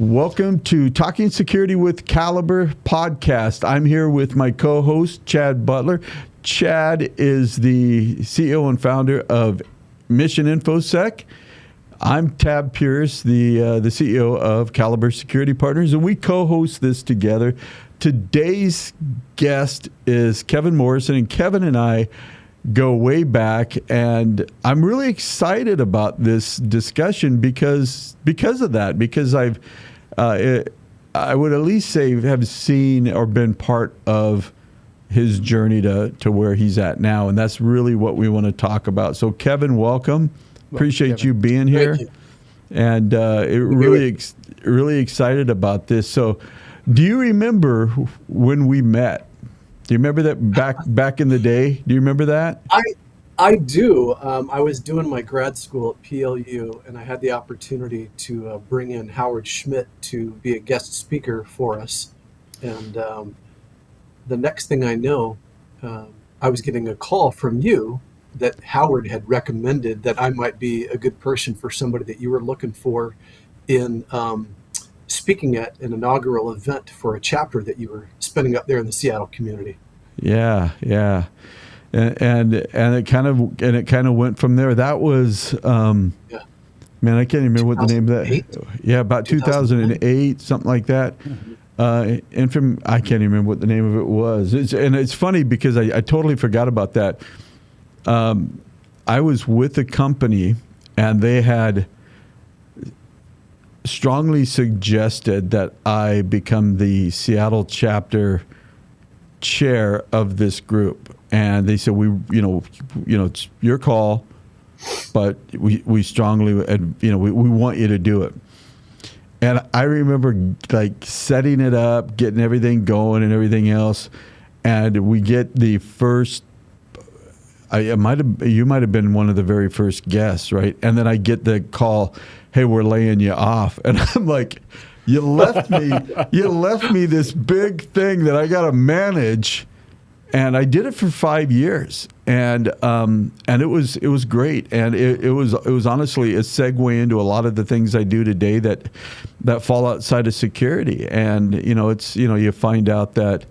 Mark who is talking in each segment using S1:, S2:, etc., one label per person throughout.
S1: Welcome to Talking Security with Caliber podcast. I'm here with my co-host, Chad Butler. Chad is the CEO and founder of Mission InfoSec. I'm Tab Pierce, the CEO of Caliber Security Partners, and we co-host this together. Today's guest is Kevin Morrison, and Kevin and I go way back, and I'm really excited about this discussion because of that. Because I would at least say have seen or been part of his journey to where he's at now, and that's really what we want to talk about. So, Kevin, welcome. Appreciate you being here, and really excited about this. So, do you remember when we met? Do you remember that back in the day? Do you remember that?
S2: I do. I was doing my grad school at PLU, and I had the opportunity to bring in Howard Schmidt to be a guest speaker for us. And the next thing I know, I was getting a call from you that Howard had recommended that I might be a good person for somebody that you were looking for in speaking at an inaugural event for a chapter that you were spinning up there in the Seattle community.
S1: Yeah. And it kind of went from there. That was man, I can't even remember what the name of that. Yeah, about 2008, something like that. Mm-hmm. And from I can't even remember what the name of it was. It's funny because I totally forgot about that. I was with a company, and they had strongly suggested that I become the Seattle chapter chair of this group. And they said, it's your call, but we strongly, we want you to do it. And I remember like setting it up, getting everything going and everything else. And we get the first, you might have been one of the very first guests, right? And then I get the call, hey, we're laying you off. And I'm like, you left me this big thing that I got to manage. And I did it for 5 years, and it was great, and it was honestly a segue into a lot of the things I do today that fall outside of security. And you find out that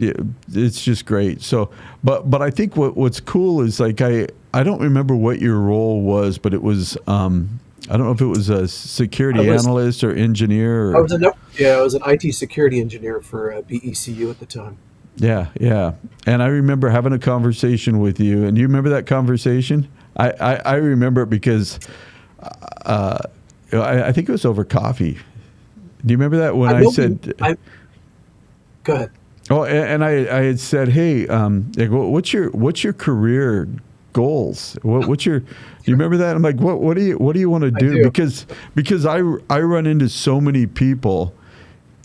S1: it's just great. So, but I think what's cool is like I don't remember what your role was, but it was I don't know if it was a security analyst or engineer.
S2: I was an IT security engineer for BECU at the time.
S1: Yeah. And I remember having a conversation with you. And do you remember that conversation? I remember it because I think it was over coffee. Do you remember that when I said...
S2: Go ahead.
S1: Oh, and I had said, hey, what's your career goals? Do you remember that? I'm like, what do you want to do? Because I run into so many people,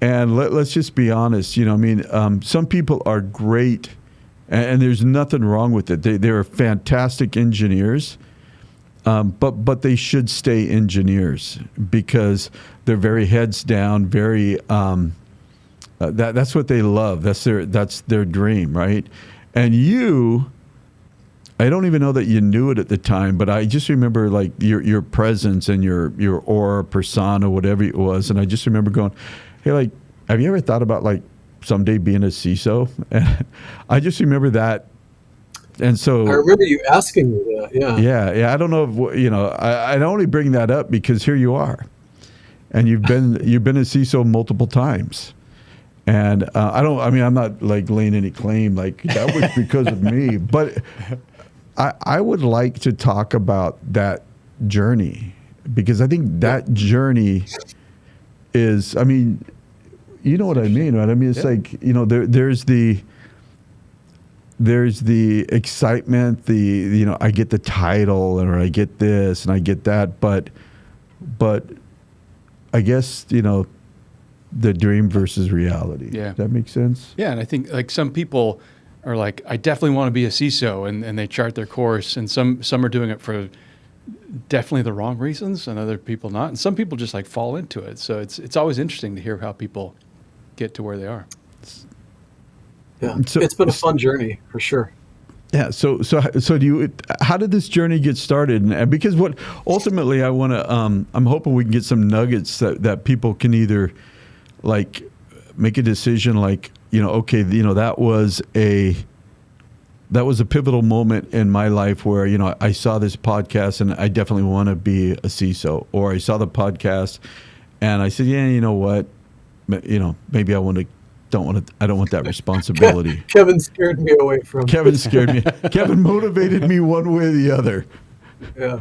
S1: and let's just be honest. Some people are great, and there's nothing wrong with it. They're fantastic engineers, but they should stay engineers because they're very heads down, very that's what they love. That's their dream, right? And you. I don't even know that you knew it at the time, but I just remember like your presence and your aura, persona, whatever it was, and I just remember going, "Hey, like, have you ever thought about like someday being a CISO?" And I just remember that, and so
S2: I remember you asking me that.
S1: Yeah. I don't know if I only bring that up because here you are, and you've been a CISO multiple times. And I'm not like laying any claim like that was because of me, but I would like to talk about that journey because I think that journey is, you know what I mean, right? It's like, there's the excitement, I get the title or I get this and I get that, but I guess, the dream versus reality.
S3: Yeah.
S1: Does that make sense?
S3: Yeah, and I think like some people are like, I definitely want to be a CISO, and they chart their course, and some are doing it for definitely the wrong reasons, and other people not, and some people just like fall into it. So it's always interesting to hear how people get to where they are.
S2: Yeah, it's been a fun journey for sure.
S1: Yeah. So do you? How did this journey get started? And because what ultimately I want to, I'm hoping we can get some nuggets that people can either like make a decision, like, okay, that was a pivotal moment in my life where, I saw this podcast and I definitely want to be a CISO, or I saw the podcast and I said, yeah, you know what, maybe I don't want that responsibility.
S2: Kevin scared me away from.
S1: Kevin scared me. Kevin motivated me one way or the other.
S2: Yeah.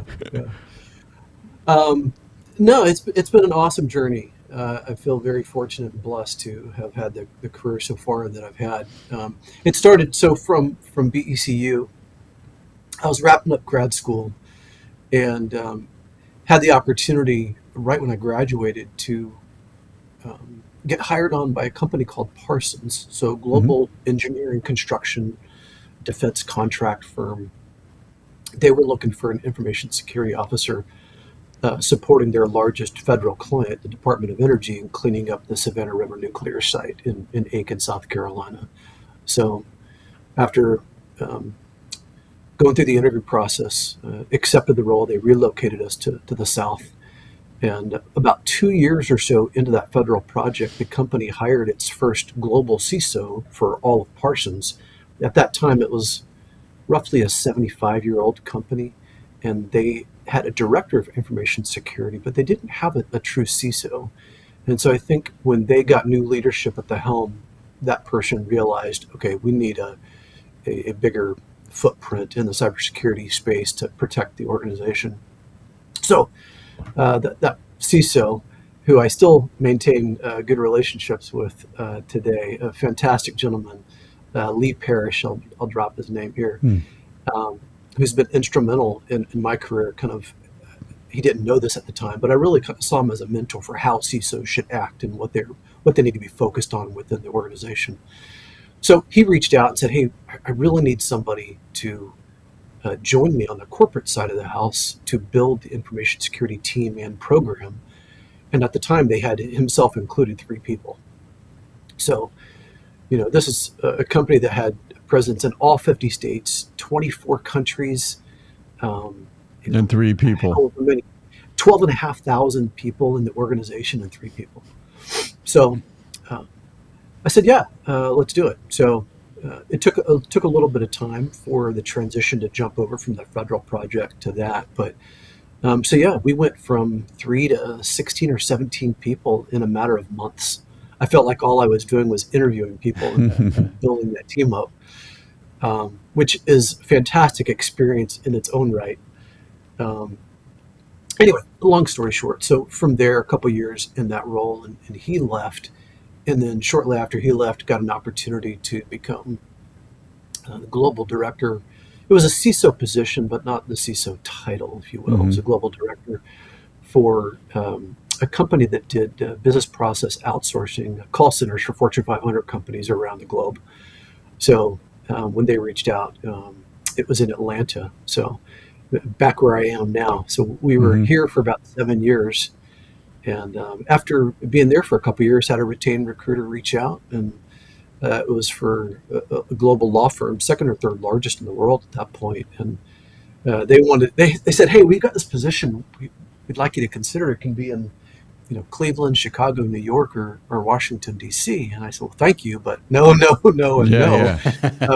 S2: No, it's been an awesome journey. I feel very fortunate and blessed to have had the career so far that I've had. It started from BECU. I was wrapping up grad school and had the opportunity right when I graduated to get hired on by a company called Parsons, so global engineering, construction, defense contract firm. They were looking for an information security officer supporting their largest federal client, the Department of Energy, in cleaning up the Savannah River nuclear site in Aiken, South Carolina. So after going through the interview process, accepted the role, they relocated us to the South. And about 2 years or so into that federal project, the company hired its first global CISO for all of Parsons. At that time, it was roughly a 75-year-old company, and they had a director of information security, but they didn't have a true CISO. And so I think when they got new leadership at the helm, that person realized, okay, we need a bigger footprint in the cybersecurity space to protect the organization. So that CISO, who I still maintain good relationships with today, a fantastic gentleman, Lee Parrish, I'll drop his name here, who's been instrumental in my career. Kind of, he didn't know this at the time, but I really saw him as a mentor for how CISOs should act and what they need to be focused on within the organization. So he reached out and said, hey, I really need somebody to join me on the corporate side of the house to build the information security team and program. And at the time, they had himself included 3 people. So, this is a company that had presence in all 50 states, 24 countries.
S1: And 3 people.
S2: 12,500 people in the organization and 3 people. So I said, yeah, let's do it. So it took a little bit of time for the transition to jump over from the federal project to that. But so yeah, we went from 3 to 16 or 17 people in a matter of months. I felt like all I was doing was interviewing people and building that team up, which is a fantastic experience in its own right. Anyway, long story short, so from there, a couple years in that role, and he left. And then shortly after he left, got an opportunity to become the global director. It was a CISO position, but not the CISO title, if you will. It was a global director for a company that did business process outsourcing, call centers for Fortune 500 companies around the globe. So when they reached out, it was in Atlanta. So back where I am now. So we were here for about 7 years. And after being there for a couple of years, had a retained recruiter reach out, and it was for a global law firm, second or third largest in the world at that point. And they said, hey, we've got this position we'd like you to consider. It can be in Cleveland, Chicago, New York, or Washington, D.C. And I said, well, thank you, but no, and no. Yeah.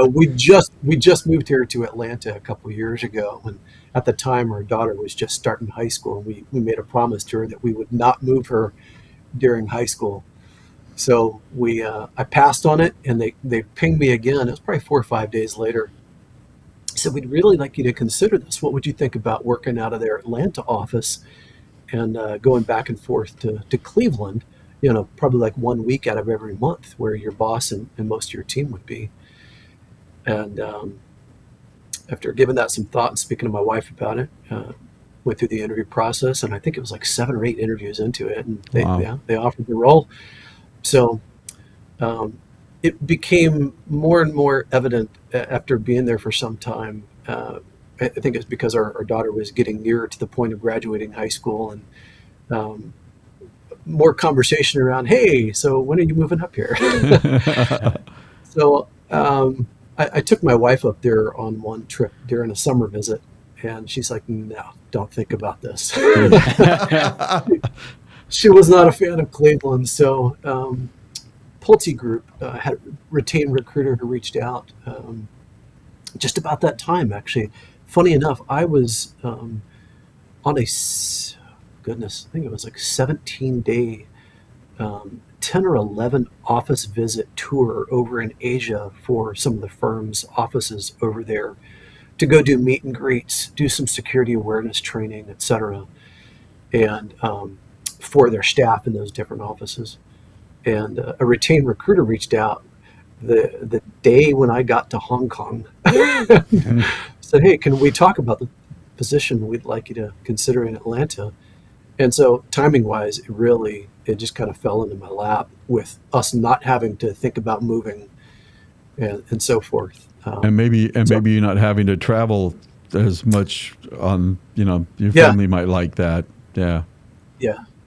S2: We just moved here to Atlanta a couple of years ago, and at the time, our daughter was just starting high school. We made a promise to her that we would not move her during high school. So I passed on it, and they pinged me again. It was probably 4 or 5 days later. Said, we'd really like you to consider this. What would you think about working out of their Atlanta office and going back and forth to Cleveland, probably like 1 week out of every month, where your boss and most of your team would be. And after giving that some thought and speaking to my wife about it, went through the interview process, and I think it was like 7 or 8 interviews into it, and they offered the role. So it became more and more evident after being there for some time. I think it's because our daughter was getting nearer to the point of graduating high school, and more conversation around, hey, so when are you moving up here? So I took my wife up there on one trip during a summer visit, and she's like, "No, don't think about this." She was not a fan of Cleveland, so Pulte Group had a retained recruiter who reached out just about that time. Actually, funny enough, I was on a goodness, I think it was like 17-day 10 or 11 office visit tour over in Asia for some of the firm's offices over there to go do meet and greets, do some security awareness training, etc., and for their staff in those different offices. And a retained recruiter reached out the day when I got to Hong Kong, said, "Hey, can we talk about the position we'd like you to consider in Atlanta?" And so timing-wise, it just kind of fell into my lap with us not having to think about moving and so forth.
S1: And maybe you're not having to travel as much on, your family might like that. Yeah.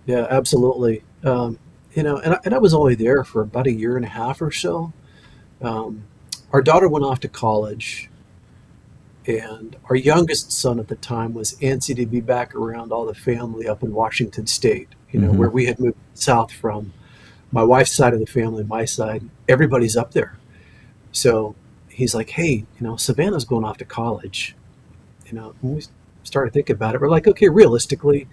S2: Yeah, absolutely. And I was only there for about a year and a half or so. Our daughter went off to college, and our youngest son at the time was antsy to be back around all the family up in Washington State, where we had moved south from. My wife's side of the family, my side, everybody's up there. So he's like, "Hey, Savannah's going off to college." When we started thinking about it, we're like, okay, realistically,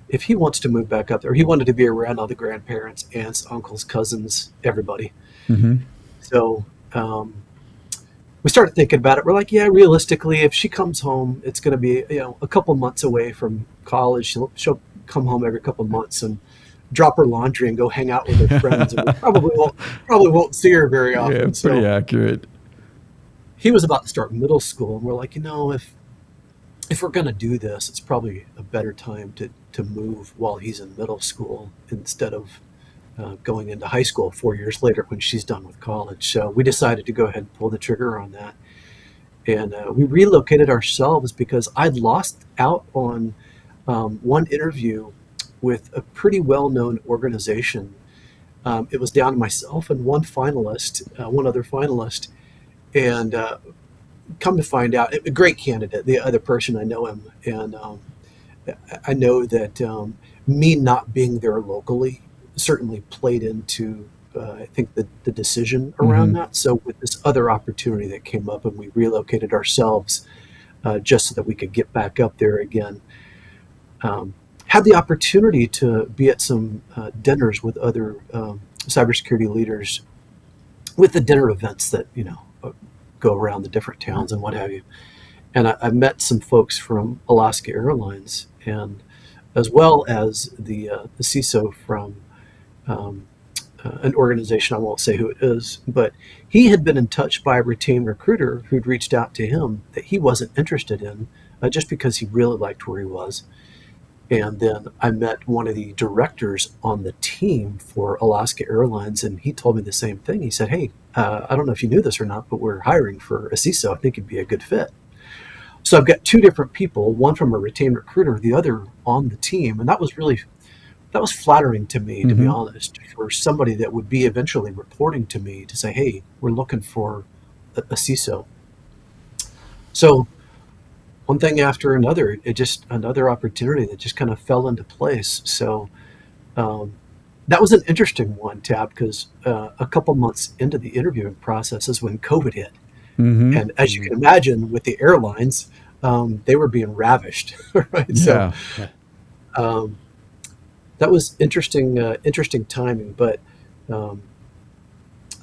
S2: if he wants to move back up there, he wanted to be around all the grandparents, aunts, uncles, cousins, everybody.
S1: Mm-hmm.
S2: So we started thinking about it. We're like, yeah, realistically, if she comes home, it's going to be a couple months away from college. She'll come home every couple months and drop her laundry and go hang out with her friends. And we probably won't see her very often.
S1: Yeah, pretty accurate.
S2: He was about to start middle school, and we're like, if we're going to do this, it's probably a better time to move while he's in middle school instead of going into high school 4 years later when she's done with college. So we decided to go ahead and pull the trigger on that. And we relocated ourselves because I'd lost out on one interview with a pretty well-known organization. It was down to myself and one other finalist. And come to find out, a great candidate, the other person, I know him. And I know that me not being there locally certainly played into, I think, the decision around that. So with this other opportunity that came up, and we relocated ourselves just so that we could get back up there again. Had the opportunity to be at some dinners with other cybersecurity leaders with the dinner events that, go around the different towns and what have you. And I met some folks from Alaska Airlines, and as well as the CISO from an organization, I won't say who it is, but he had been in touch by a retained recruiter who'd reached out to him that he wasn't interested in just because he really liked where he was. And then I met one of the directors on the team for Alaska Airlines, and he told me the same thing. He said, "Hey, I don't know if you knew this or not, but we're hiring for a CISO. I think it'd be a good fit." So I've got two different people, one from a retained recruiter, the other on the team. And that was flattering to me, to be honest, for somebody that would be eventually reporting to me to say, "Hey, we're looking for a CISO." So one thing after another, another opportunity that just kind of fell into place. So that was an interesting one, Tab, because a couple months into the interviewing process is when COVID hit.
S1: Mm-hmm.
S2: And as you can imagine, with the airlines, they were being ravished, right?
S1: Yeah.
S2: So that was interesting timing. But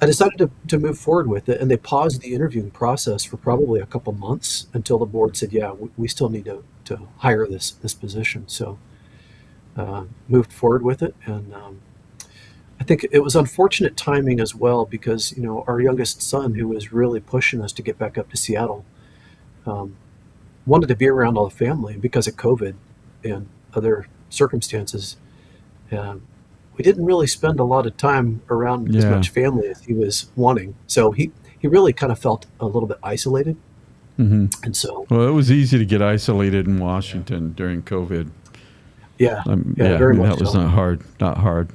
S2: I decided to move forward with it, and they paused the interviewing process for probably a couple months until the board said, "Yeah, we still need to hire this position." So moved forward with it, and I think it was unfortunate timing as well because our youngest son, who was really pushing us to get back up to Seattle, wanted to be around all the family because of COVID and other circumstances. We didn't really spend a lot of time around as much family as he was wanting. So he really kind of felt a little bit isolated.
S1: Mm-hmm.
S2: And so,
S1: well, it was easy to get isolated in Washington during COVID.
S2: Very
S1: I mean,
S2: much
S1: that was
S2: so.
S1: not hard.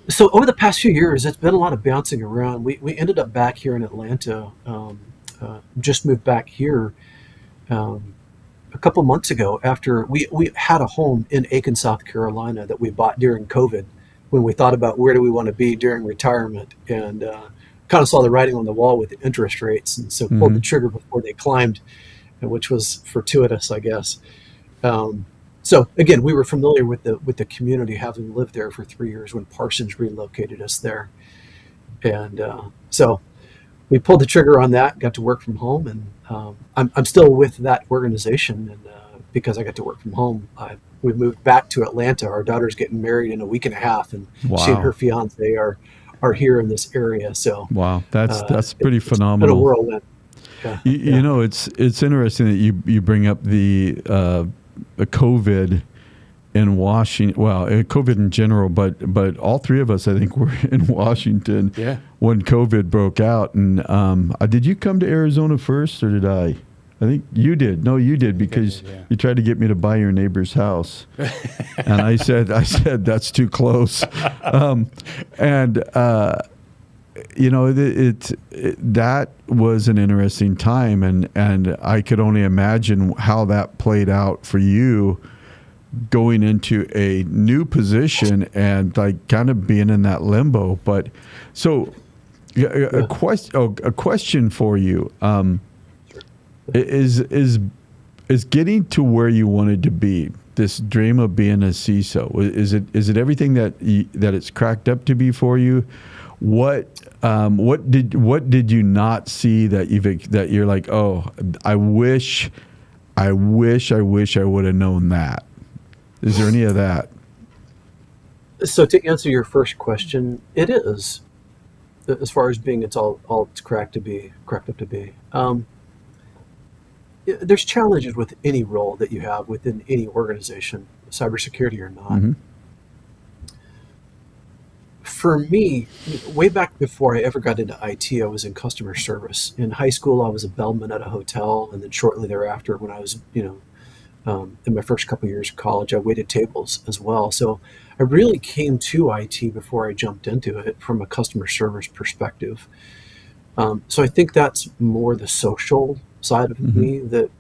S2: So over the past few years, it's been a lot of bouncing around. We ended up back here in Atlanta. Just moved back here a couple months ago after we had a home in Aiken, South Carolina that we bought during COVID when we thought about where do we want to be during retirement, and kind of saw the writing on the wall with the interest rates, and so pulled the trigger before they climbed, which was fortuitous, I guess. So again, we were familiar with the community, having lived there for 3 years when Parsons relocated us there, and so we pulled the trigger on that. Got to work from home, and I'm still with that organization, and because I got to work from home, we moved back to Atlanta. Our daughter's getting married in a week and a half, and she and her fiance are here in this area. So
S1: wow, that's pretty phenomenal.
S2: It's been a whirlwind. Yeah,
S1: you know, it's interesting that you bring up the COVID in Washington. Well, COVID in general, but all three of us, I think, were in Washington when COVID broke out. And did you come to Arizona first, or did I? I think you did. No, you did, because you tried to get me to buy your neighbor's house, and I said that's too close. You know, that was an interesting time, and I could only imagine how that played out for you, going into a new position and like kind of being in that limbo. But so a question for you. Is getting to where you wanted to be, this dream of being a CISO, is it everything that it's cracked up to be for you? What did you not see that you're like, oh, I wish I would have known that? Is there any of that?
S2: So to answer your first question, it is, as far as being it's cracked up to be. There's challenges with any role that you have within any organization, cybersecurity or not. Mm-hmm. For me, way back before I ever got into IT, I was in customer service. In high school, I was a bellman at a hotel, and then shortly thereafter, when I was, in my first couple of years of college, I waited tables as well. So I really came to IT before I jumped into it from a customer service perspective. So I think that's more the social side of me that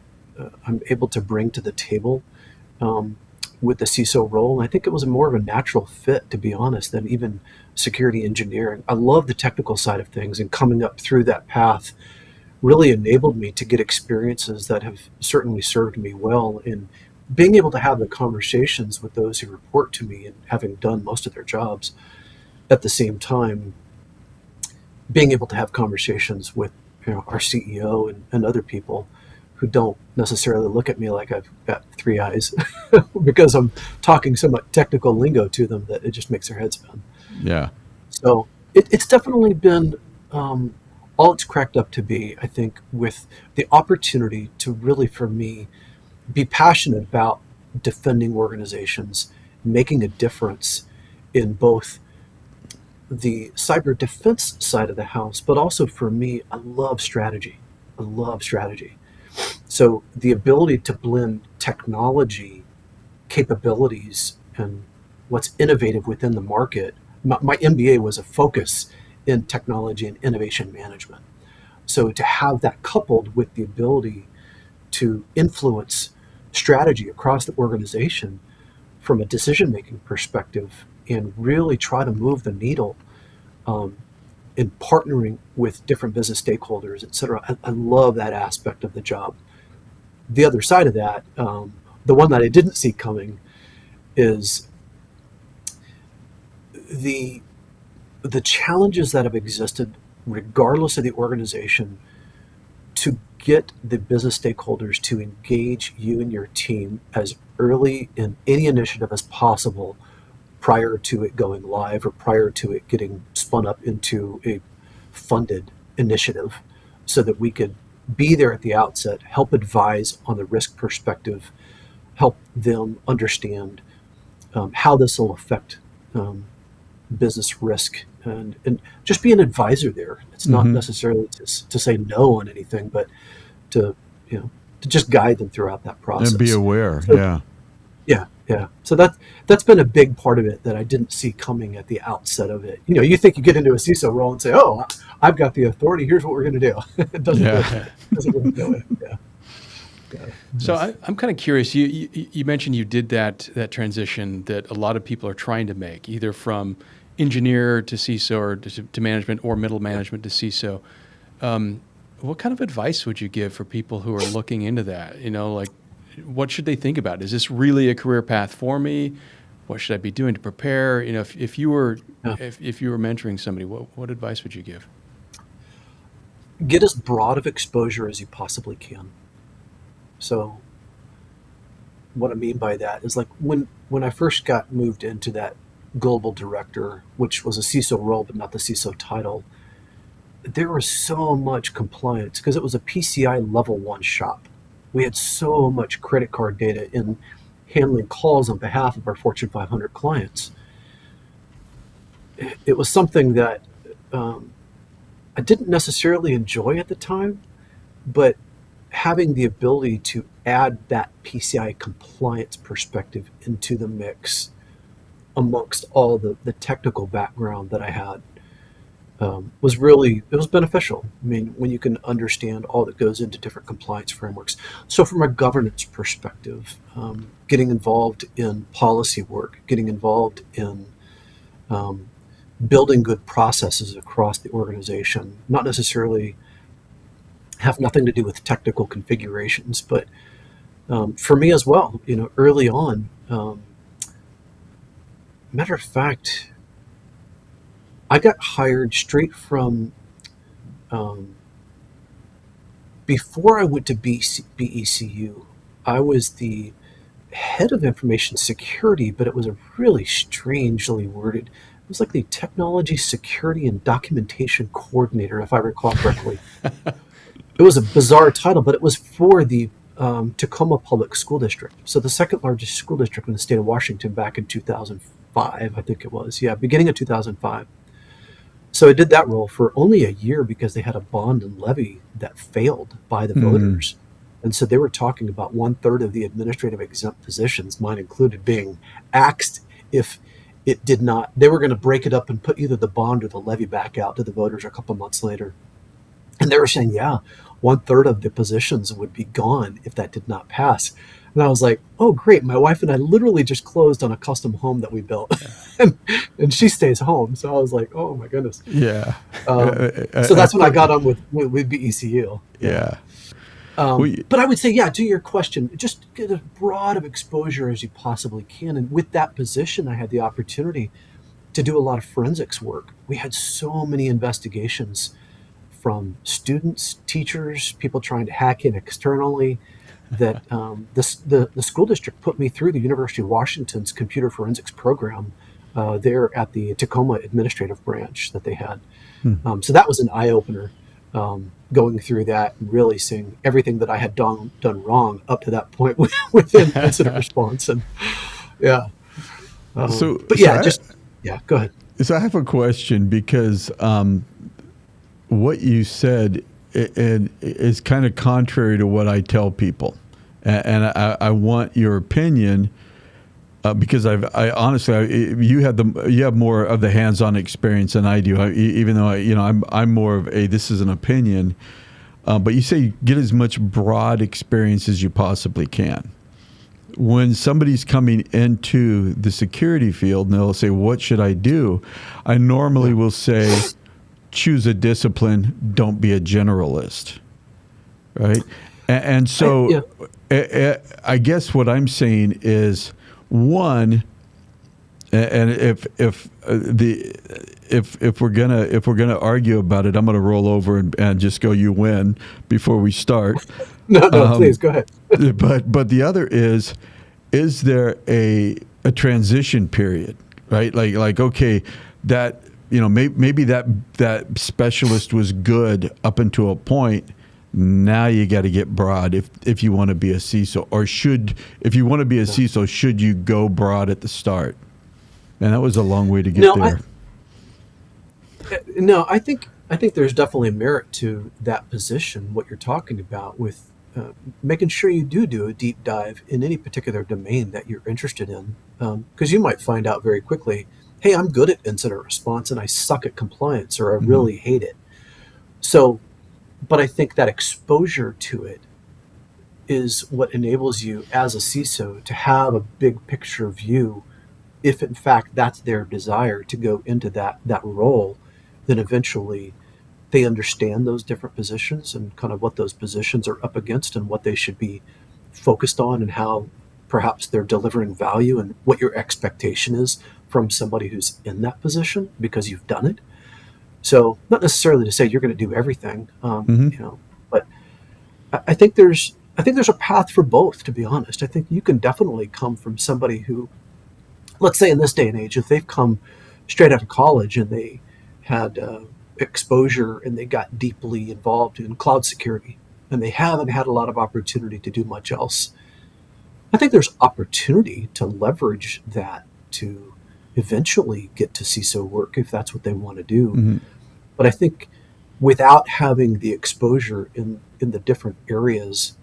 S2: I'm able to bring to the table with the CISO role. And I think it was more of a natural fit, to be honest, than even security engineering. I love the technical side of things, and coming up through that path really enabled me to get experiences that have certainly served me well in being able to have the conversations with those who report to me, and having done most of their jobs at the same time, being able to have conversations with our CEO and other people who don't necessarily look at me like I've got three eyes because I'm talking so much technical lingo to them that it just makes their head spin.
S1: Yeah.
S2: So it's definitely been all it's cracked up to be, I think, with the opportunity to really, for me, be passionate about defending organizations, making a difference in both the cyber defense side of the house, but also for me, I love strategy. So the ability to blend technology capabilities and what's innovative within the market. My MBA was a focus in technology and innovation management. So to have that coupled with the ability to influence strategy across the organization from a decision-making perspective, and really try to move the needle in partnering with different business stakeholders, et cetera. I love that aspect of the job. The other side of that, the one that I didn't see coming, is the challenges that have existed, regardless of the organization, to get the business stakeholders to engage you and your team as early in any initiative as possible, prior to it going live or prior to it getting spun up into a funded initiative, so that we could be there at the outset, help advise on the risk perspective, help them understand how this will affect business risk, and just be an advisor there. It's not necessarily to say no on anything, but to just guide them throughout that process.
S1: And be aware,
S2: so, yeah, Yeah. So that's been a big part of it that I didn't see coming at the outset of it. You think you get into a CISO role and say, "Oh, I've got the authority. Here's what we're going to do." It doesn't work that way. Yeah. Yeah.
S3: So I'm kind of curious. You mentioned you did that transition that a lot of people are trying to make, either from engineer to CISO or to management, or middle management to CISO. What kind of advice would you give for people who are looking into that? Like, what should they think about? Is this really a career path for me? What should I be doing to prepare? If you were mentoring somebody, what advice would you give?
S2: Get as broad of exposure as you possibly can. So what I mean by that is, like, when I first got moved into that global director, which was a CISO role but not the CISO title, there was so much compliance because it was a PCI level 1 shop. We had so much credit card data in handling calls on behalf of our Fortune 500 clients. It was something that I didn't necessarily enjoy at the time, but having the ability to add that PCI compliance perspective into the mix amongst all the technical background that I had was beneficial. I mean, when you can understand all that goes into different compliance frameworks. So from a governance perspective, getting involved in policy work, getting involved in building good processes across the organization, not necessarily have nothing to do with technical configurations, but for me as well, early on, matter of fact, I got hired straight from, before I went to BECU, I was the head of information security, but it was a really strangely worded. It was like the technology security and documentation coordinator, if I recall correctly. It was a bizarre title, but it was for the Tacoma Public School District. So the second largest school district in the state of Washington back in 2005, I think it was. Yeah, beginning of 2005. So I did that role for only a year because they had a bond and levy that failed by the voters. And so they were talking about 1/3 of the administrative exempt positions, mine included, being axed if it did not. They were going to break it up and put either the bond or the levy back out to the voters a couple months later. And they were saying, 1/3 of the positions would be gone if that did not pass. And I was like, oh, great. My wife and I literally just closed on a custom home that we built. and she stays home. So I was like, oh, my goodness.
S1: Yeah.
S2: So that's when I got on with BECU.
S1: Yeah.
S2: But I would say, to your question, just get as broad of exposure as you possibly can. And with that position, I had the opportunity to do a lot of forensics work. We had so many investigations from students, teachers, people trying to hack in externally, that the school district put me through the University of Washington's computer forensics program there at the Tacoma administrative branch that they had. So that was an eye-opener, going through that and really seeing everything that I had done wrong up to that point within incident response. And go ahead.
S1: So I have a question, because what you said is kind of contrary to what I tell people, and I want your opinion, because I honestly, you have more of the hands-on experience than I do. Even though I'm more of this is an opinion, but you say get as much broad experience as you possibly can. When somebody's coming into the security field and they'll say, "What should I do?" I normally will say, choose a discipline, don't be a generalist, right? And so I guess what I'm saying is, one, and if we're gonna argue about it, I'm gonna roll over and just go, you win, before we start.
S2: No, please go ahead.
S1: but the other is there a transition period, right? Like okay, that maybe that specialist was good up until a point. Now you got to get broad if you want to be a CISO, or if you want to be a CISO, should you go broad at the start? And that was a long way to get there.
S2: I think there's definitely merit to that position. What you're talking about with making sure you do a deep dive in any particular domain that you're interested in, because you might find out very quickly, hey, I'm good at incident response and I suck at compliance, or I
S1: Mm-hmm.
S2: really hate it. So, but I think that exposure to it is what enables you as a CISO to have a big picture view. If in fact that's their desire to go into that role, then eventually they understand those different positions and kind of what those positions are up against and what they should be focused on, and how perhaps they're delivering value and what your expectation is from somebody who's in that position because you've done it. So not necessarily to say you're going to do everything,
S1: Mm-hmm.
S2: but I think there's a path for both. To be honest, I think you can definitely come from somebody who, let's say in this day and age, if they've come straight out of college and they had exposure and they got deeply involved in cloud security and they haven't had a lot of opportunity to do much else, I think there's opportunity to leverage that to eventually get to CISO work if that's what they want to do.
S1: Mm-hmm.
S2: But I think without having the exposure in the different areas,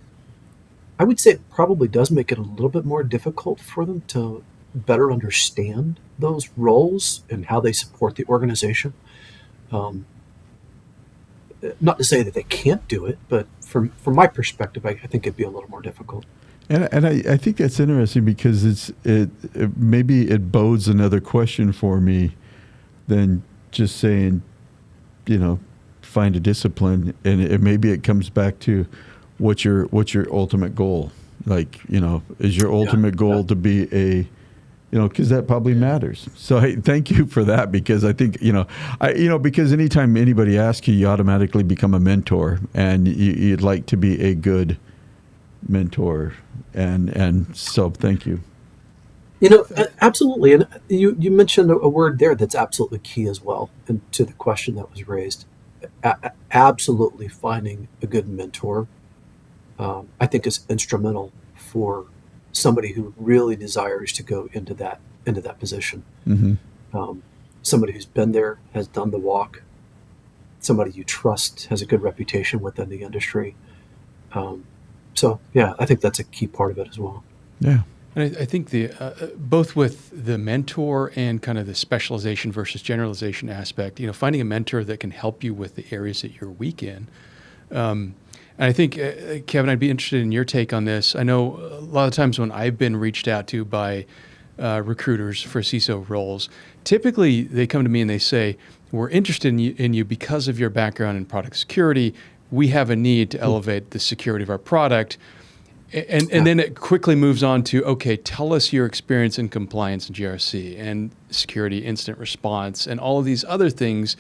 S2: I would say it probably does make it a little bit more difficult for them to better understand those roles and how they support the organization. Um, Not to say that they can't do it, but from my perspective, I think it'd be a little more difficult.
S1: And I think that's interesting because it maybe it bodes another question for me than just saying, find a discipline, and maybe it comes back to what's your ultimate goal. Like, is your ultimate goal to be a, because that probably matters. So hey, thank you for that, because I think, because anytime anybody asks you, you automatically become a mentor, and you'd like to be a good mentor. And so thank you.
S2: Absolutely. And you mentioned a word there that's absolutely key as well, and to the question that was raised. Absolutely finding a good mentor, I think, is instrumental for somebody who really desires to go into that position.
S1: Mm-hmm.
S2: Somebody who's been there, has done the walk, somebody you trust, has a good reputation within the industry. So yeah, I think that's a key part of it as well.
S1: Yeah.
S3: And I think both with the mentor and kind of the specialization versus generalization aspect, finding a mentor that can help you with the areas that you're weak in. And I think, Kevin, I'd be interested in your take on this. I know a lot of times when I've been reached out to by recruiters for CISO roles, typically they come to me and they say, we're interested in you because of your background in product security. We have a need to elevate the security of our product. And then it quickly moves on to, okay, tell us your experience in compliance and GRC and security incident response and all of these other things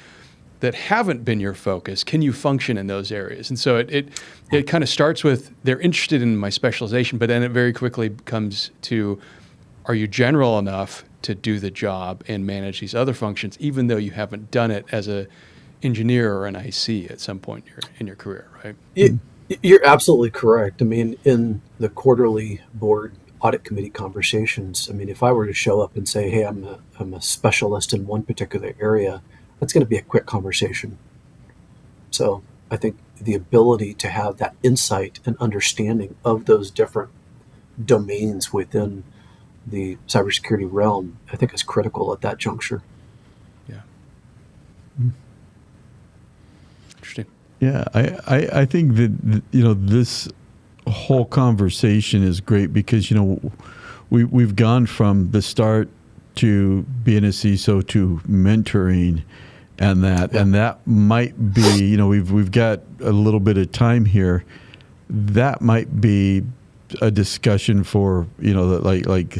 S3: that haven't been your focus. Can you function in those areas? And so it kind of starts with, they're interested in my specialization, but then it very quickly comes to, are you general enough to do the job and manage these other functions, even though you haven't done it as a engineer or an IC at some point in your career, right?
S2: You're absolutely correct. I mean, in the quarterly board audit committee conversations, I mean, if I were to show up and say, hey, I'm a specialist in one particular area, that's going to be a quick conversation. So I think the ability to have that insight and understanding of those different domains within the cybersecurity realm, I think is critical at that juncture.
S3: Yeah. Interesting.
S1: Yeah, I think that this whole conversation is great because we've gone from the start to being a CISO to mentoring, and that might be we've got a little bit of time here. That might be a discussion for like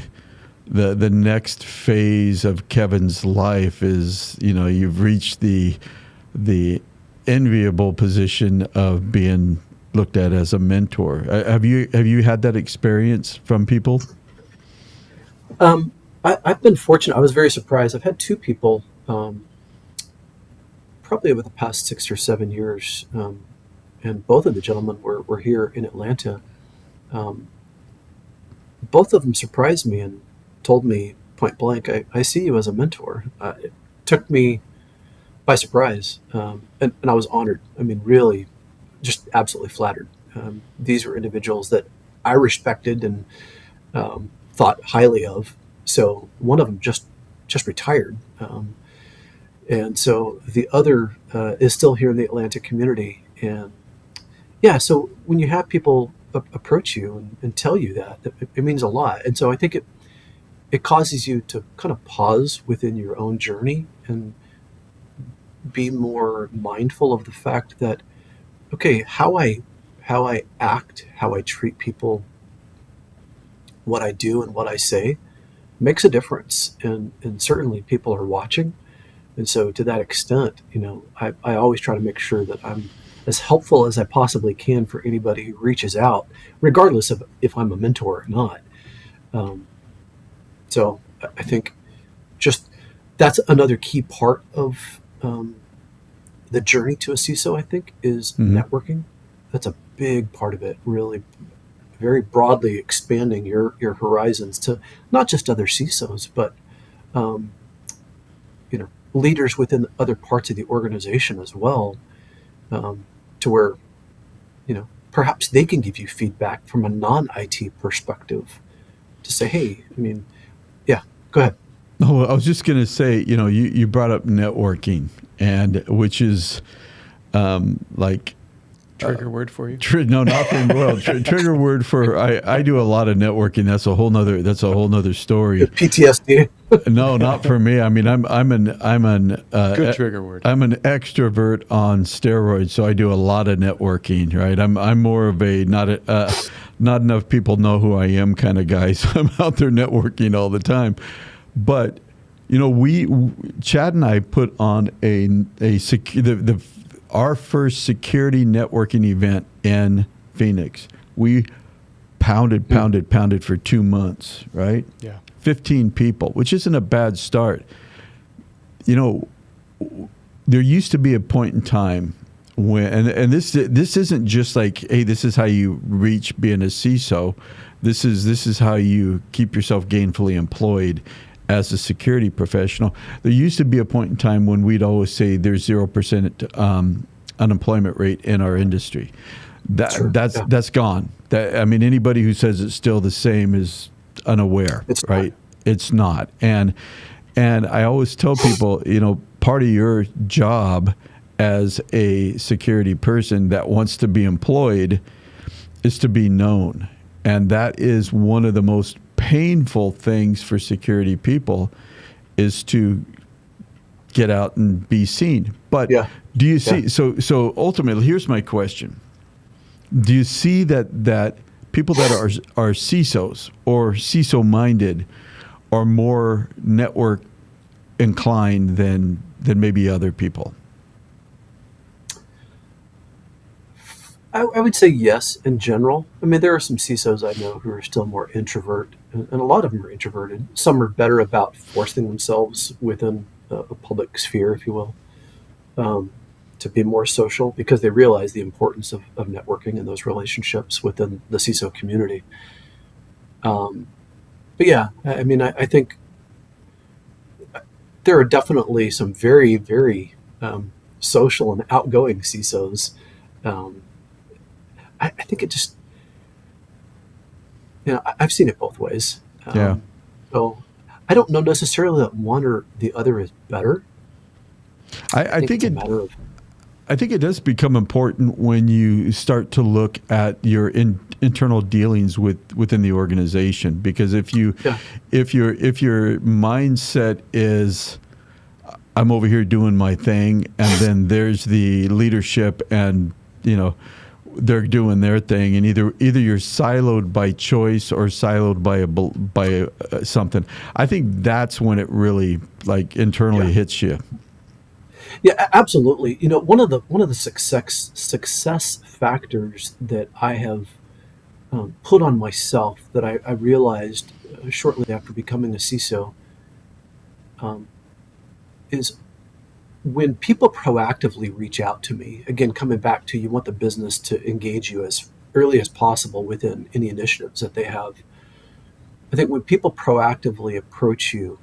S1: the next phase of Kevin's life is you've reached the enviable position of being looked at as a mentor. Have you had that experience from people?
S2: I've been fortunate. I was very surprised. I've had two people, probably over the past 6 or 7 years, and both of the gentlemen were here in Atlanta. Both of them surprised me and told me point blank, I see you as a mentor. It took me by surprise, and I was honored. I mean, really, just absolutely flattered. these were individuals that I respected and thought highly of. So one of them just retired, and so the other is still here in the Atlanta community. And yeah, so when you have people approach you and tell you that, it means a lot. And so I think it causes you to kind of pause within your own journey and be more mindful of the fact that, okay, how I act, how I treat people, what I do and what I say makes a difference. And certainly people are watching. And so to that extent, I always try to make sure that I'm as helpful as I possibly can for anybody who reaches out, regardless of if I'm a mentor or not. So I think just that's another key part of the journey to a CISO, I think, is networking. That's a big part of it, really very broadly expanding your horizons to not just other CISOs, but leaders within other parts of the organization as well, to where perhaps they can give you feedback from a non-IT perspective to say, hey, yeah, go ahead.
S1: No, I was just going to say, you brought up networking, and which is like
S3: trigger word for you?
S1: No, not from world. Trigger word for I do a lot of networking. That's a whole nother story.
S2: PTSD.
S1: No, not for me. I'm an
S3: good trigger word.
S1: I'm an extrovert on steroids, so I do a lot of networking. Right. I'm more of a not enough people know who I am kind of guy. So I'm out there networking all the time. But Chad and I put on our first security networking event in Phoenix. We pounded for 2 months, right?
S3: Yeah.
S1: 15 people, which isn't a bad start. There used to be a point in time when, and this isn't just like, hey, this is how you reach being a CISO. This is how you keep yourself gainfully employed as a security professional. There used to be a point in time when we'd always say there's 0% unemployment rate in our industry. That's gone. Anybody who says it's still the same is unaware, right? It's not. And I always tell people, part of your job as a security person that wants to be employed is to be known. And that is one of the most painful things for security people, is to get out and be seen. But do you see, so ultimately, here's my question. Do you see that people that are CISOs or CISO minded are more network inclined than maybe other people?
S2: I would say yes, in general. There are some CISOs I know who are still more introvert, and a lot of them are introverted. Some are better about forcing themselves within a public sphere, if you will, to be more social, because they realize the importance of networking and those relationships within the CISO community. But yeah, I think there are definitely some very, very social and outgoing CISOs. I think it just, I've seen it both ways. So I don't know necessarily that one or the other is better.
S1: I think it's a matter of. I think it does become important when you start to look at your internal dealings within the organization, because if your mindset is, I'm over here doing my thing, and then there's the leadership, and they're doing their thing, and either you're siloed by choice or siloed by something. I think that's when it really internally hits you.
S2: Yeah, absolutely. One of the success factors that I have put on myself, that I realized shortly after becoming a CISO, is when people proactively reach out to me. Again, coming back to, you want the business to engage you as early as possible within any initiatives that they have. I think when people proactively approach you,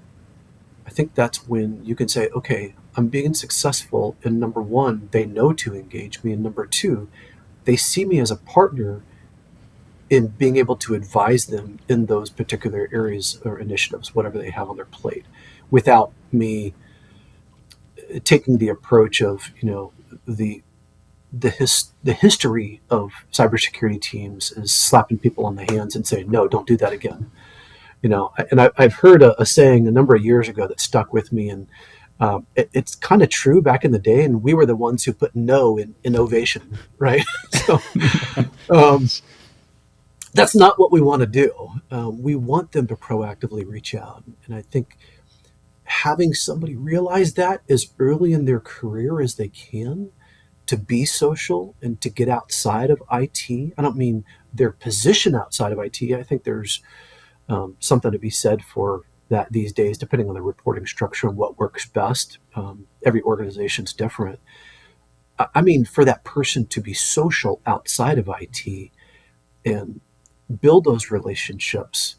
S2: I think that's when you can say, okay, I'm being successful, and number one, they know to engage me, and number two, they see me as a partner in being able to advise them in those particular areas or initiatives, whatever they have on their plate, without me taking the approach of, the history of cybersecurity teams is slapping people on the hands and saying, no, don't do that again. I've heard a saying a number of years ago that stuck with me, and it's kind of true back in the day, and we were the ones who put no in innovation, right? So that's not what we want to do. We want them to proactively reach out. And I think having somebody realize that as early in their career as they can, to be social and to get outside of IT. I don't mean their position outside of IT. I think there's something to be said for that these days, depending on the reporting structure and what works best. Every organization's different. I mean, for that person to be social outside of IT and build those relationships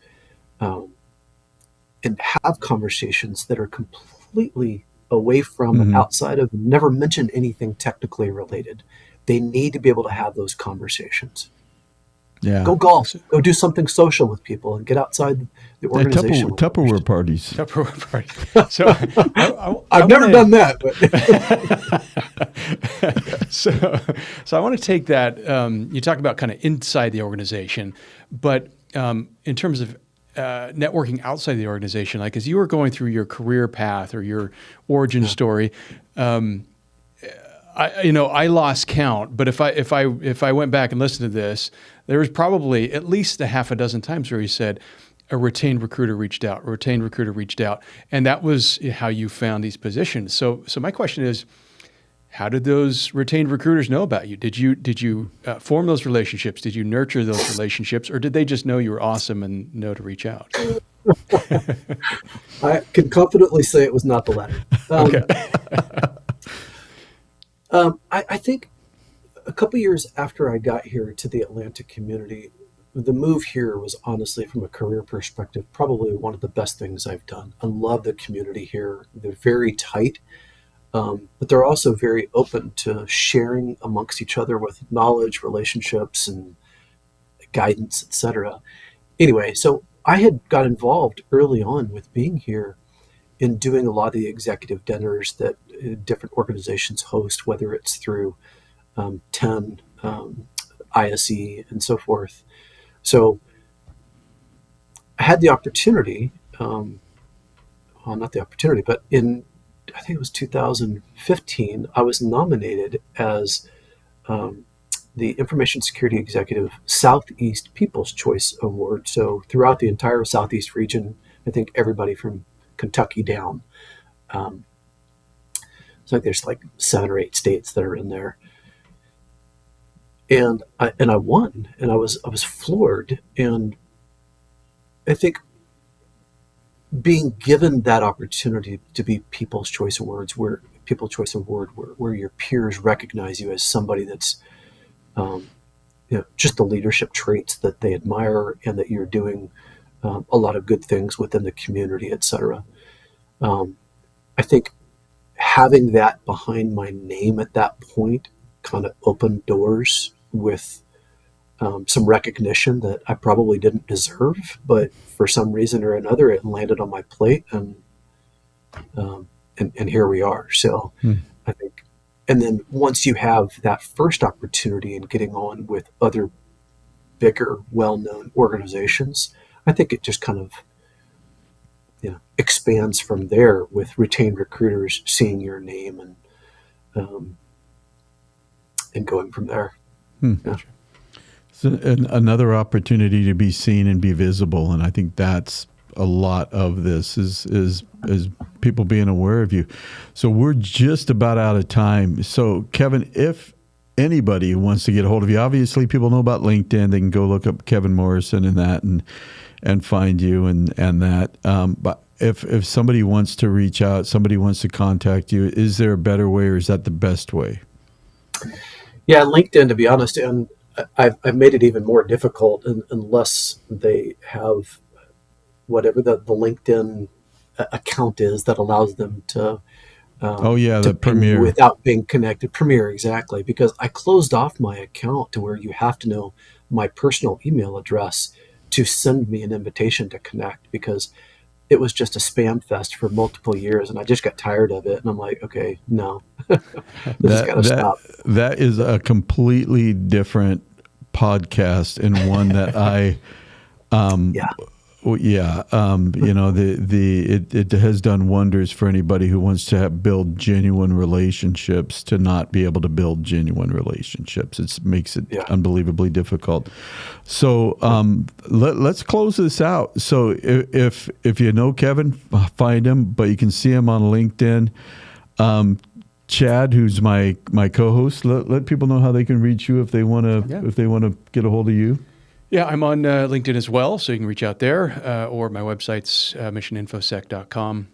S2: and have conversations that are completely away from and outside of, never mention anything technically related. They need to be able to have those conversations.
S1: Yeah.
S2: Go golf. Go do something social with people and get outside the organization.
S1: Tupperware parties.
S3: Tupperware parties. So
S2: I've never done that.
S3: But so I want to take that. You talk about kind of inside the organization, but in terms of networking outside the organization, like as you were going through your career path or your origin story, I lost count. But if I went back and listened to this, there was probably at least a half a dozen times where you said a retained recruiter reached out, and that was how you found these positions. So my question is, how did those retained recruiters know about you? Did you form those relationships? Did you nurture those relationships, or did they just know you were awesome and know to reach out?
S2: I can confidently say it was not the latter. I think a couple years after I got here to the Atlanta community, the move here was honestly, from a career perspective, probably one of the best things I've done. I love the community here. They're very tight. But they're also very open to sharing amongst each other with knowledge, relationships, and guidance, etc. Anyway, so I had got involved early on with being here in doing a lot of the executive dinners that different organizations host, whether it's through 10, ISE, and so forth. So I had the opportunity, not the opportunity, but I think it was 2015, I was nominated as the Information Security Executive Southeast People's Choice Award. So throughout the entire Southeast region, I think everybody from Kentucky down. So there's like 7 or 8 states that are in there. And I won, and I was floored. And I think being given that opportunity to be People's Choice Awards, where your peers recognize you as somebody that's, just the leadership traits that they admire, and that you're doing a lot of good things within the community, etc. I think having that behind my name at that point kind of opened doors with some recognition that I probably didn't deserve, but for some reason or another, it landed on my plate, and here we are. So I think, and then once you have that first opportunity in getting on with other bigger, well-known organizations, I think it just kind of expands from there, with retained recruiters seeing your name and going from there. Yeah.
S1: It's another opportunity to be seen and be visible, and I think that's a lot of this is people being aware of you. So we're just about out of time. So Kevin, if anybody wants to get a hold of you, obviously people know about LinkedIn. They can go look up Kevin Morrison and that, and find you and that. But if somebody wants to reach out, somebody wants to contact you, is there a better way, or is that the best way?
S2: Yeah, LinkedIn, to be honest, and I've made it even more difficult unless they have whatever the LinkedIn account is that allows them to
S1: Oh yeah,
S2: to
S1: the
S2: ping
S1: Premier.
S2: without being connected. Premier, exactly, because I closed off my account to where you have to know my personal email address to send me an invitation to connect, because it was just a spam fest for multiple years, and I just got tired of it. And I'm like, okay, no, this has got to stop.
S1: That is a completely different podcast, and one that I
S2: Yeah.
S1: It has done wonders for anybody who wants to build genuine relationships to not be able to build genuine relationships. It makes it unbelievably difficult. So let's close this out. So if you know Kevin, find him, but you can see him on LinkedIn. Chad, who's my co-host, let people know how they can reach you if they want to get a hold of you.
S3: Yeah, I'm on LinkedIn as well, so you can reach out there, or my website's missioninfosec.com,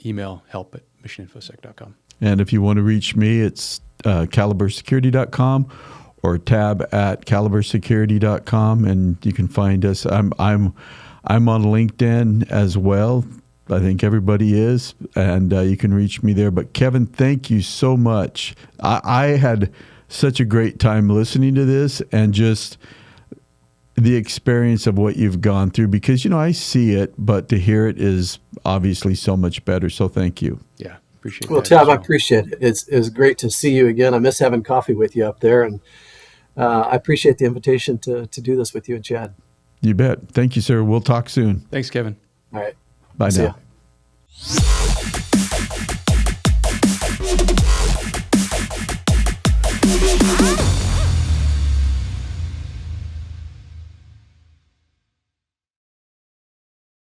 S3: email help@missioninfosec.com. And
S1: if you want to reach me, it's calibersecurity.com or tab@calibersecurity.com, and you can find us. I'm on LinkedIn as well. I think everybody is, and you can reach me there. But Kevin, thank you so much. I had such a great time listening to this, and just the experience of what you've gone through, because, I see it, but to hear it is obviously so much better. So thank you.
S3: Yeah, appreciate it.
S2: Well, Tab, I appreciate it. It's great to see you again. I miss having coffee with you up there, and I appreciate the invitation to do this with you and Chad.
S1: You bet. Thank you, sir. We'll talk soon.
S3: Thanks, Kevin.
S2: All right.
S1: Bye
S2: See
S1: now.
S2: ya.